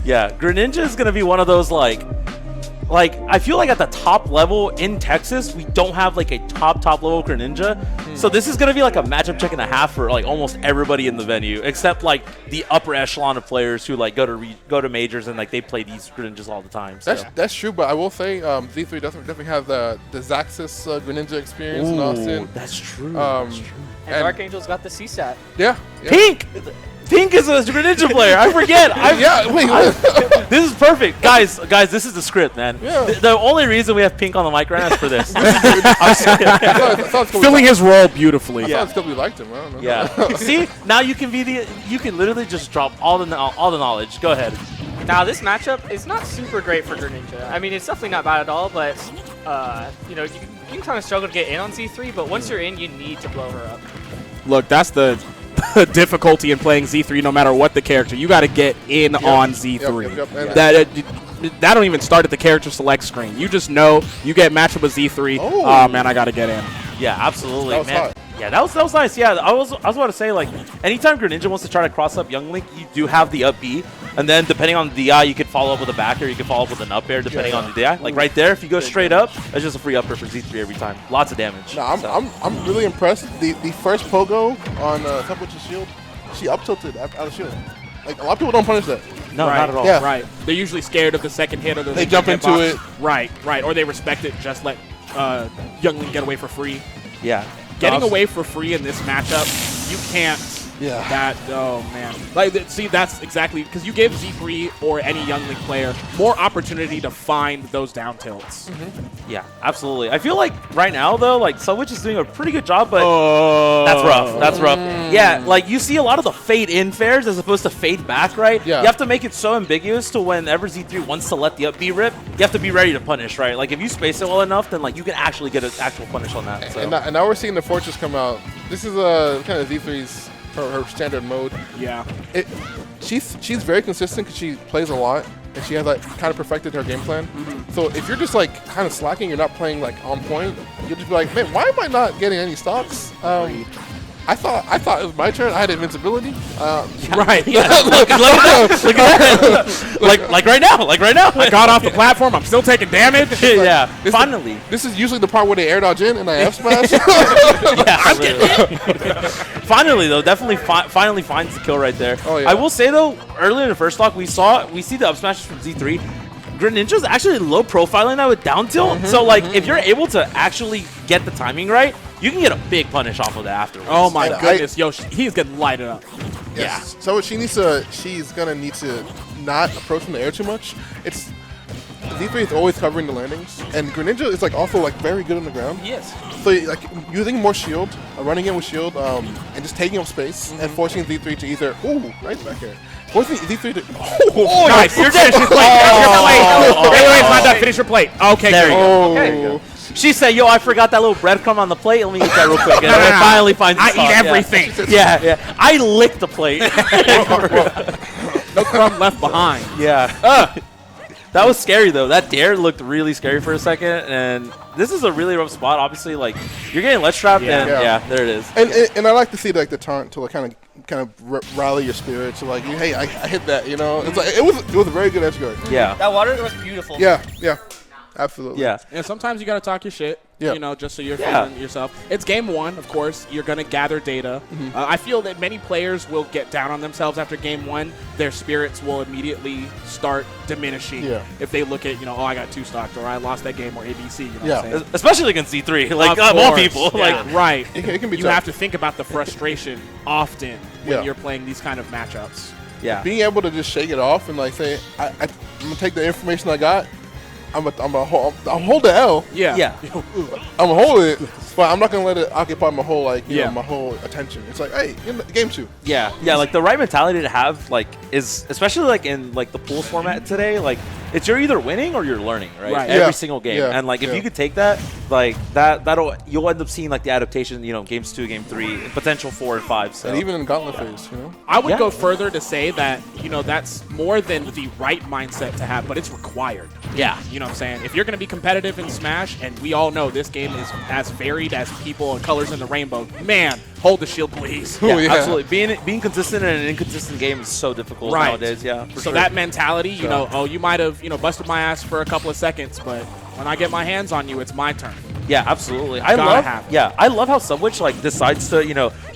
Yeah, Greninja is going to be one of those, like, I feel like at the top level in Texas, we don't have, like, a top level Greninja. So this is going to be, like, a matchup check and a half for, like, almost everybody in the venue, except, like, the upper echelon of players who, like, go to majors and, like, they play these Greninjas all the time. So. That's true, but I will say Z3 definitely have the Zaxxas Greninja experience in Austin. That's true. And Dark Angel's got the CSAT. Yeah. Pink! Pink is a Greninja player. I forget. This is perfect. Guys, this is the script, man. Yeah. The only reason we have Pink on the mic right now is for this. Filling his role beautifully. I thought we liked him. I don't know. Yeah. See, now you can literally just drop all the knowledge. Go ahead. Now, this matchup is not super great for Greninja. I mean, it's definitely not bad at all, but, you know, you can kind of struggle to get in on Z3, but once you're in, you need to blow her up. Look, that's the difficulty in playing Z3 no matter what the character. You got to get in on Z3. That don't even start at the character select screen. You just know you get matched up with Z3. Oh, man, I got to get in. Yeah, absolutely, man. Hot. Yeah, that was nice. Yeah, I was about to say, like, anytime Greninja wants to try to cross up Young Link, you do have the up B, and then depending on the DI, you could follow up with a back air, you could follow up with an up air, depending on the DI. Like right there, if you go straight up, that's just a free upper for Z3 every time. Lots of damage. No, I'm really impressed. The first pogo on Subwich's shield, she up tilted out of shield. Like a lot of people don't punish that. No, not at all. Yeah. Right. They're usually scared of the second hit or they jump into it. Right. Or they respect it. Just let Young Link get away for free. Yeah. Getting away for free in this matchup, you can't. Yeah. Oh man. Like, see, that's exactly because you give Z3 or any Young Link player more opportunity to find those down tilts. Yeah, absolutely. I feel like right now though, like Subwich is doing a pretty good job, but that's rough. Yeah, like you see a lot of the fade in fairs as opposed to fade back, right? Yeah. You have to make it so ambiguous to whenever Z3 wants to let the up B rip, you have to be ready to punish, right? Like if you space it well enough, then like you can actually get an actual punish on that. So. And now we're seeing the Fortress come out. This is kind of Z3's her standard mode. Yeah. She's very consistent because she plays a lot and she has like kind of perfected her game plan. So if you're just like kind of slacking, you're not playing like on point, you'll just be like, man, why am I not getting any stocks? I thought it was my turn. I had invincibility. Right. Yeah. Look at that. like right now. I got off the platform. I'm still taking damage. Yeah. Finally. This is usually the part where they air dodge in and I F smash. I'm getting Finally though, definitely finally finds the kill right there. Oh, yeah. I will say though, earlier in the first stock we see the up smashes from Z3. Greninja's actually low profiling that with down tilt. So like if you're able to actually get the timing right, you can get a big punish off of that afterwards. Oh my goodness, yo, he's getting lighted up. Yeah. So she's gonna need to not approach from the air too much. It's Z3 is always covering the landings, and Greninja is like also like very good on the ground. Yes. So like using more shield, running in with shield, and just taking up space and forcing Z3 to either right back here. Forcing Z3 to Nice. You're dead. Finish your plate. Wait, it's not done. Finish your plate. Okay. There you go. There you go. She said, yo, I forgot that little breadcrumb on the plate. Let me get that real quick. And then it finally finds the I stock. eat everything. Yeah. I licked the plate. No crumb left behind. Yeah. That was scary, though. That dare looked really scary for a second. And this is a really rough spot. Obviously, like, you're getting ledge trapped. Yeah. And, there it is. And I like to see, like, the taunt to, like, kind of rally your spirit to, like, hey, I hit that, you know? It's like, it was a very good edge guard. Yeah. That water was beautiful. Yeah. Absolutely. Yeah. And sometimes you got to talk your shit, you know, just so you're feeling yourself. It's game one, of course. You're going to gather data. I feel that many players will get down on themselves after game one. Their spirits will immediately start diminishing if they look at, you know, I got 2 stocks or I lost that game or ABC. You know what I'm saying? Especially against Z3. Like, more people. Yeah. Like, right. It can be you tough. have to think about the frustration often when you're playing these kind of matchups. Yeah. Being able to just shake it off and, like, say, I'm going to take the information I got. I'm gonna hold the L. Yeah. I'm gonna hold it, but I'm not gonna let it occupy my whole my whole attention. It's like, hey, game 2. Yeah. Like the right mentality to have, like, is especially like in like the pools format today. Like, it's you're either winning or you're learning, right? Every single game, and like if you could take that, like you'll end up seeing like the adaptation. You know, games 2, game 3, potential 4 and 5. So. And even in gauntlet phase, you know. I would go further to say that that's more than the right mindset to have, but it's required. Yeah. You know what I'm saying? If you're going to be competitive in Smash, and we all know this game is as varied as people and colors in the rainbow, man, Hold the shield, please. Ooh, yeah. Absolutely. Being consistent in an inconsistent game is so difficult nowadays. Yeah. So that mentality, you know, oh, you might have, busted my ass for a couple of seconds, but when I get my hands on you, it's my turn. Yeah, absolutely. I love how Subwich like decides to,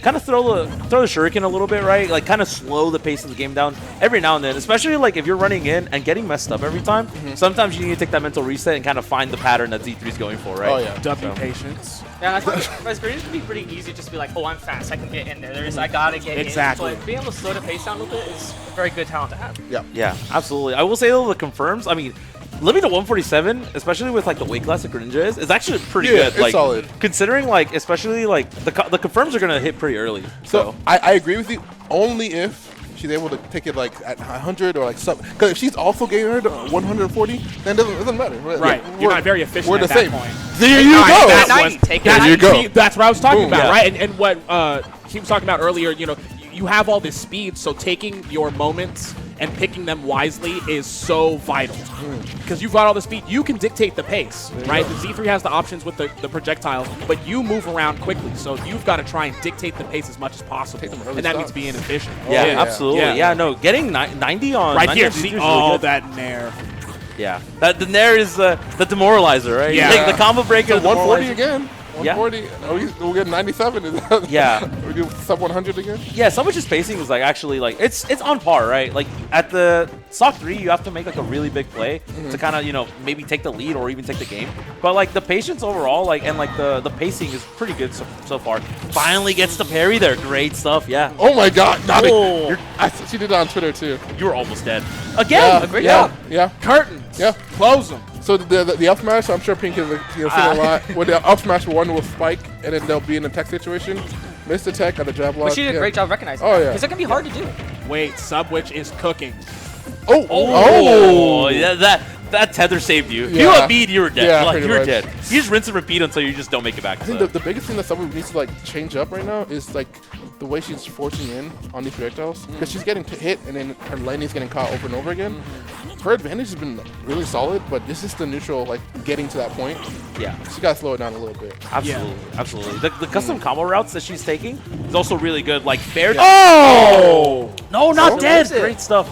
kind of throw the shuriken a little bit, right? Like kind of slow the pace of the game down every now and then, especially like if you're running in and getting messed up every time. Sometimes you need to take that mental reset and kind of find the pattern that Z3 is going for, right? Oh yeah. W patience. Yeah, I think as Greninja can be pretty easy just to be like, oh, I'm fast, I can get in there. I gotta get in. But being able to slow the pace down a little bit is a very good talent to have. Yeah. Yeah, absolutely. I will say though, the confirms, I mean, living to 147, especially with like the weight class that Greninja is actually pretty good. It's like solid. Considering like, especially like the confirms are gonna hit pretty early. So I agree with you only if she's able to take it like at 100 or like some. Because if she's also getting her to 140, then it doesn't matter. Right. You're not very efficient. We're at the that same. point. There you go. There you go. See, that's what I was talking Boom. about, Yeah. right? And what he was talking about earlier, you have all this speed, so taking your moments and picking them wisely is so vital. Because you've got all the speed, you can dictate the pace, right? The Z3 has the options with the projectiles, but you move around quickly, so you've got to try and dictate the pace as much as possible. And that means being efficient. Yeah, absolutely. Yeah, no, getting 90 on right 90 here, on Z3 see, is really oh, good. that nair. Yeah, the nair is the demoralizer, right? Yeah. Like the combo breaker. So 140 demoralizer. again. 140. Oh, we'll get 97. Yeah. We do sub 100 again. Yeah, Subwich's pacing is like actually like it's on par, right? Like at the stock 3, you have to make like a really big play to kind of maybe take the lead or even take the game. But like the patience overall, like and like the pacing is pretty good so far. Finally gets the parry there, great stuff. Yeah. Oh my God, not Oh. she did it on Twitter too. You were almost dead again. Great Yeah, job. yeah. Curtains. Yeah. Close them. So the up smash, I'm sure Pink has seen a lot. When the up smash one will spike and then they'll be in a tech situation, miss the tech on the jab block. But she did a great job recognizing Oh, that. yeah. Because it can be hard to do. Wait, Subwich is cooking. Oh, yeah, that tether saved you. If you Yeah. had bead, you were dead. Yeah, like pretty you were much. dead. You just rinse and repeat until you just don't make it back. I think the biggest thing that someone needs to like change up right now is like the way she's forcing in on these projectiles, because she's getting hit and then her landing's getting caught over and over again. Her advantage has been really solid, but this is the neutral, like getting to that point. Yeah. She gotta slow it down a little bit. Absolutely, absolutely. The custom combo routes that she's taking is also really good. Like fair. Oh! No, not Oh. dead. Loves it. Great stuff.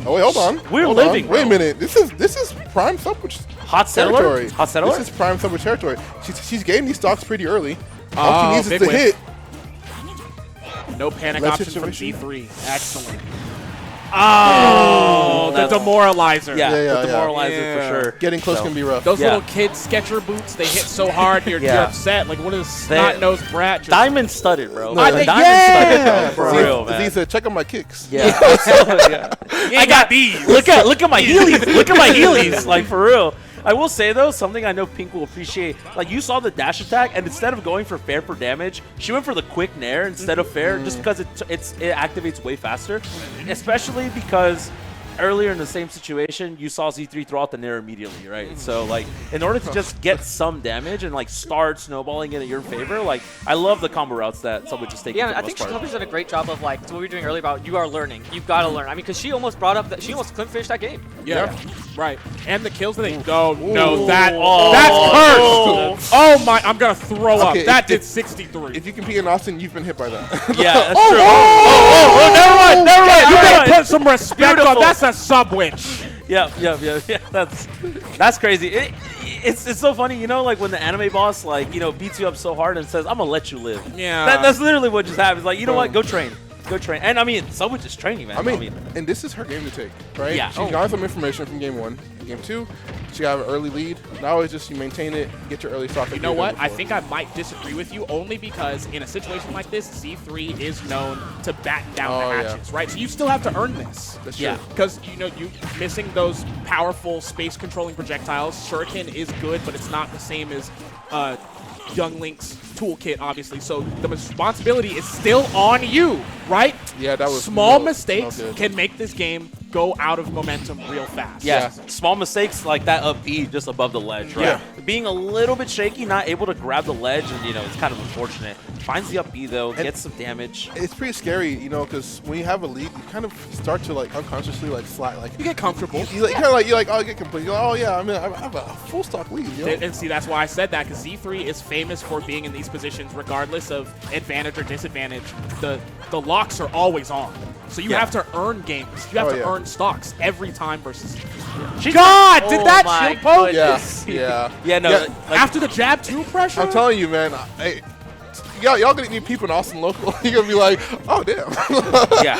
Oh wait, hold on. We're Hold living, on. Wait a bro. minute. This is prime Subwich Hot settler. territory. Hot settler. This is prime Subwich territory. She's getting these stocks pretty early. All Oh, she needs is big to win. hit. No panic Let's option from situation. Z3. Excellent. Oh, the that's- demoralizer. Yeah, Yeah, the yeah. demoralizer Yeah. for sure. Getting close can be rough. Those Yeah. little kid sketcher boots, they hit so hard, you're Yeah. upset. Like, what is snot-nosed brat? Just Diamond studded, bro. No, Diamond yeah. studded, bro. For real, man. He said, check out my kicks. Yeah. I got these. Look at my Heelys. Look at my Heelys. Like for real. I will say though, something I know Pink will appreciate. Like you saw the dash attack, and instead of going for fair for damage, she went for the quick nair instead of fair, just because it activates way faster. Especially because earlier in the same situation, you saw Z3 throw out the nair immediately, right? So like, in order to just get some damage and like start snowballing it in your favor, like I love the combo routes that someone just taking. Yeah, for the I most think part. Subwich did a great job of like what we were doing earlier about you are learning. You've got to learn. I mean, because she almost brought up that she almost couldn't finish that game. Yeah, right. And the kills that they no, Ooh. that's Oh. cursed. Oh my, I'm gonna throw up. Okay, That if- did 63. If you compete in Austin, you've been hit by that. Yeah, that's true. Oh, never mind. You all gotta right. put some respect on. Beautiful. That's a Subwich. Yeah. That's crazy. It's so funny, like when the anime boss beats you up so hard and says, "I'm gonna let you live." Yeah. That's literally what just happens. Like, you know what? Go train. And I mean, Subwich is training, man. I mean, and this is her game to take, right? Yeah. She's gotten some information from game 1. Game 2, she got an early lead. Now it's just you maintain it, get your early stock. You know what? I think I might disagree with you only because in a situation like this, Z3 is known to batten down the Oh, yeah. hatches, right? So you still have to earn this. That's Yeah. true. Because, you missing those powerful space-controlling projectiles. Shuriken is good, but it's not the same as Young Link's toolkit, obviously. So the responsibility is still on you, right? Yeah, that was Small no mistakes good. can make this game go out of momentum real fast. Yeah, small mistakes like that up B just above the ledge, right? Yeah. Being a little bit shaky, not able to grab the ledge, and it's kind of unfortunate. Finds the up B though, gets some damage. It's pretty scary, because when you have a lead, you kind of start to like unconsciously like slide, like You get comfortable. you kind of like I get complete. You're like, oh yeah, I have a full stock lead. And see, that's why I said that, because Z3 is famous for being in these positions regardless of advantage or disadvantage. The locks are always on. So you have to earn games. You have to earn stocks every time versus Z3. God, did that shield poke? Yeah. No. Yeah. Like, After the jab 2 pressure? I'm telling you, man. Y'all gonna need people in Austin local. You're gonna be like, oh damn. yeah.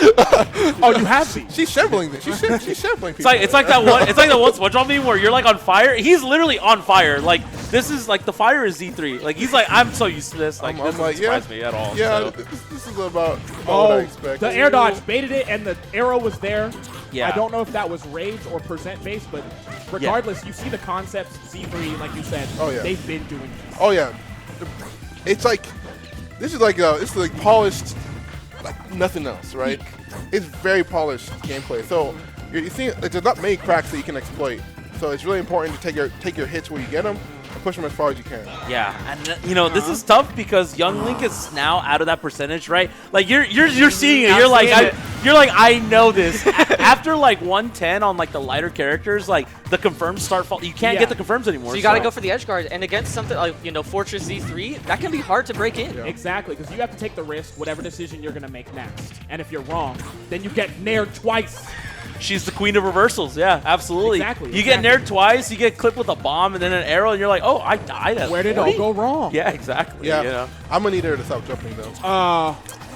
Oh, you have these. She's shambling. She's shambling people. It's like that one SpongeBob meme where you're like on fire. He's literally on fire. Like this is like the fire is Z3. Like he's like, I'm so used to this. Like this doesn't surprise me at all. Yeah, So. this is about what I expect. The air dodge baited it, and the arrow was there. Yeah. I don't know if that was rage or percent based, but regardless, you see the concepts. Z3, like you said, they've been doing this. Oh yeah, it's like this is like polished, like nothing else, right? It's very polished gameplay. So you see, there's not many cracks that you can exploit. So it's really important to take your hits where you get them and push them as far as you can. Yeah, and this is tough because Young Link is now out of that percentage, right? Like you're seeing it. You're like I know this. After like 110 on like the lighter characters, like the confirms start falling. You can't get the confirms anymore. So you got to go for the edge guard, and against something like Fortress Z3, that can be hard to break in. Yeah. Exactly, because you have to take the risk, whatever decision you're gonna make next. And if you're wrong, then you get nared twice. She's the queen of reversals. Yeah, absolutely. Exactly. You get nared twice, you get clipped with a bomb and then an arrow, and you're like, oh, I died at Where did it all go wrong? Yeah, exactly. Yeah, I'm gonna need her to stop jumping though.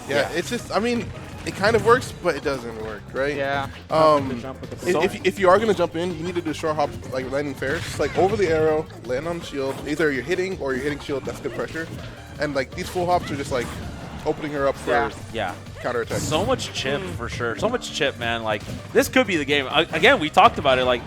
Yeah, it's just, I mean, it kind of works, but it doesn't work, right? Yeah. If you are gonna jump in, you need to do short hop, like landing fairs, like over the arrow, land on the shield. Either you're hitting or you're hitting shield. That's good pressure. And like these full hops are just like opening her up for counterattack. So much chip for sure. So much chip, man. Like this could be the game. Again, we talked about it. Like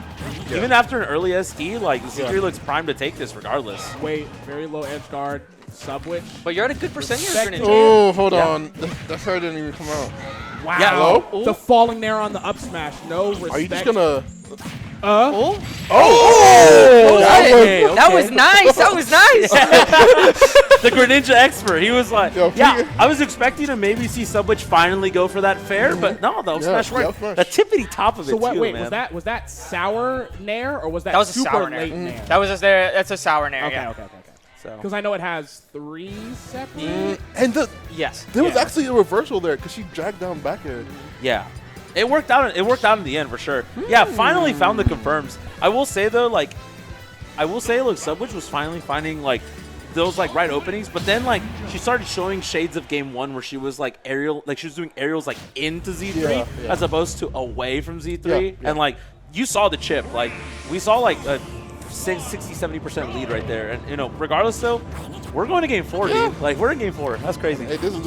even after an early SD, like Z3 looks primed to take this regardless. Wait, very low edge guard, Subwich. But you're at a good percentage. Oh, hold on. That card didn't even come out. Wow. Yeah. Hello? The falling there on the up smash. No respect. Are you just gonna? Oh! Okay, That was nice. That was nice. The Greninja expert. He was like, Yo, I was expecting to maybe see Subwich finally go for that fair, but no, the smash worked. smash. The tippity top of it So what? too, Wait, man. was that sour nair or was that, That was a super sour nair. late nair? That's a sour nair. Okay, Yeah. okay. So. Because I know it has 3 separate. And Yes. there was actually a reversal there because she dragged down back air. Yeah. It worked out. It worked out in the end for sure. Yeah, finally found the confirms. I will say though, look, Subwich was finally finding like those like right openings, but then like she started showing shades of game 1 where she was like aerial, like she was doing aerials like into Z3 as opposed to away from Z3, and like you saw the chip, like we saw like a 60-70% lead right there, and regardless though, we're going to game 4, dude. Like we're in game 4. That's crazy. Hey, this is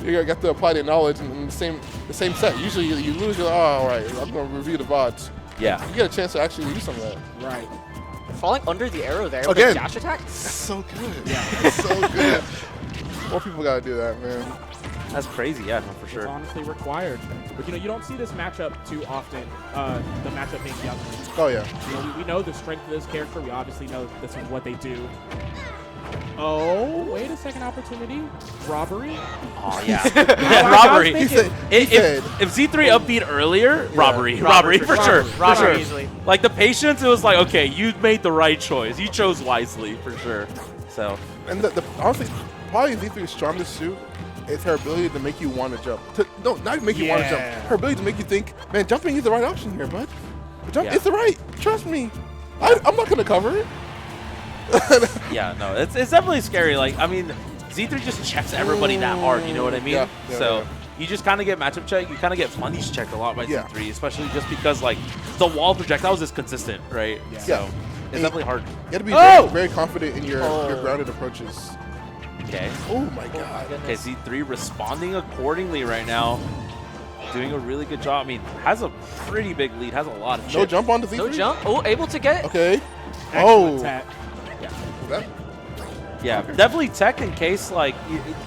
you got to apply the knowledge in the same set. Usually you lose, you're like, oh, all right, I'm going to review the VODs. Yeah. You get a chance to actually use some of that. Right. Falling under the arrow there with Again. a dash attack. That's so good. Yeah. That's so good. More people got to do that, man. That's crazy. Yeah, no, for sure. It's honestly required. But you don't see this matchup too often. The matchup being Young Link. Oh yeah. We know the strength of this character. We obviously know this is what they do. Oh, wait a second, opportunity. Robbery? Oh, yeah. Yeah, robbery. He said, If Z3 upbeat earlier, robbery for sure. Robbery easily. Like the patience, it was like, okay, you made the right choice. You chose wisely for sure. So. And honestly, probably Z3's strongest suit is her ability to make you want to jump. Not make you want to jump. Her ability to make you think, man, jumping is the right option here, bud. It's the right. Trust me. I'm not gonna cover it. Yeah, no, it's definitely scary. Like, I mean, Z3 just checks everybody that hard, you know what I mean? So you just kind of get matchup checked. You kind of get punish checked a lot by Z3, especially just because, like, the wall projectiles is consistent, right? Yeah. So it's definitely hard. You have to be very, very confident in your grounded approaches. Okay. Oh, my God. Okay, Z3 responding accordingly right now. Doing a really good job. I mean, has a pretty big lead, has a lot of chips. No jump on the Z3? No jump. Oh, able to get it. Okay. Excellent tech. Yeah, definitely tech in case, like,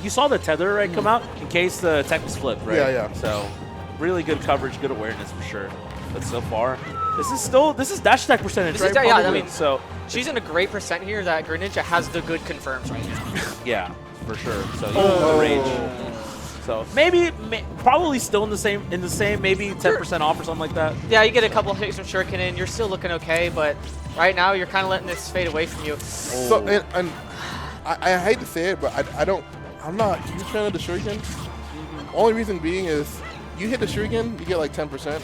you saw the tether right come out in case the tech was flipped, right? Yeah. So really good coverage, good awareness for sure. But so far, this is dash attack percentage. This is, right? yeah, I mean, so she's in a great percent here that Greninja has the good confirms right now. yeah, for sure. So the rage. So maybe, probably still in the same, maybe 10% off or something like that. Yeah, you get a couple hits from Shuriken in, you're still looking okay, but right now you're kind of letting this fade away from you. So, and I hate to say it, but I'm not a huge fan of the Shuriken. Only reason being is you hit the Shuriken, you get like 10%.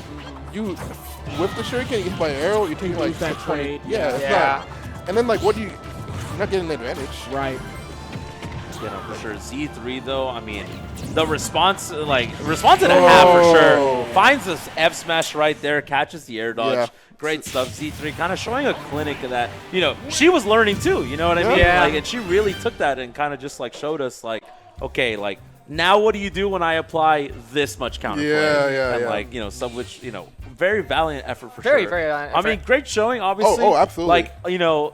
You whip the Shuriken, you hit by an arrow, you're taking like that 20. trade. Yeah, it's not. And then like, you're not getting an advantage. Right. You know, for sure. Z3 though, I mean, the response and a half for sure. Finds this F smash right there, catches the air dodge. Yeah. Great stuff. Z3 kind of showing a clinic of that. You know, she was learning too. You know what I mean? Yeah. Like, and she really took that and kind of just like showed us like, okay, like now what do you do when I apply this much counterplay? And like, you know, Subwich, you know, very valiant effort for sure. Very valiant effort. I mean, great showing, obviously. Oh, absolutely. Like, you know,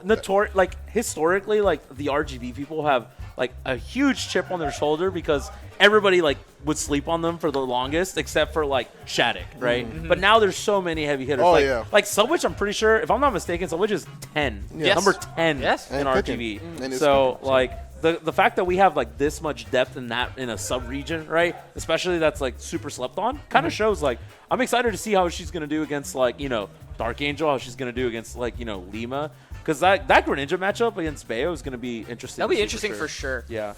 historically, like the RGB people have like a huge chip on their shoulder because everybody like would sleep on them for the longest except for like Shattuck, right? But now there's so many heavy hitters. Oh, like, yeah. Like Subwich, I'm pretty sure, if I'm not mistaken, Subwich is 10. Yes. Number 10 Yes. in And RGB. And it's So picking, like the fact that we have like this much depth in a sub-region, right? Especially that's like super slept on, kind of shows like I'm excited to see how she's going to do against like, you know, Dark Angel, how she's going to do against like, you know, Lima. Because that Greninja matchup against Bayo is going to be interesting. That'll be to see interesting for sure. Yeah.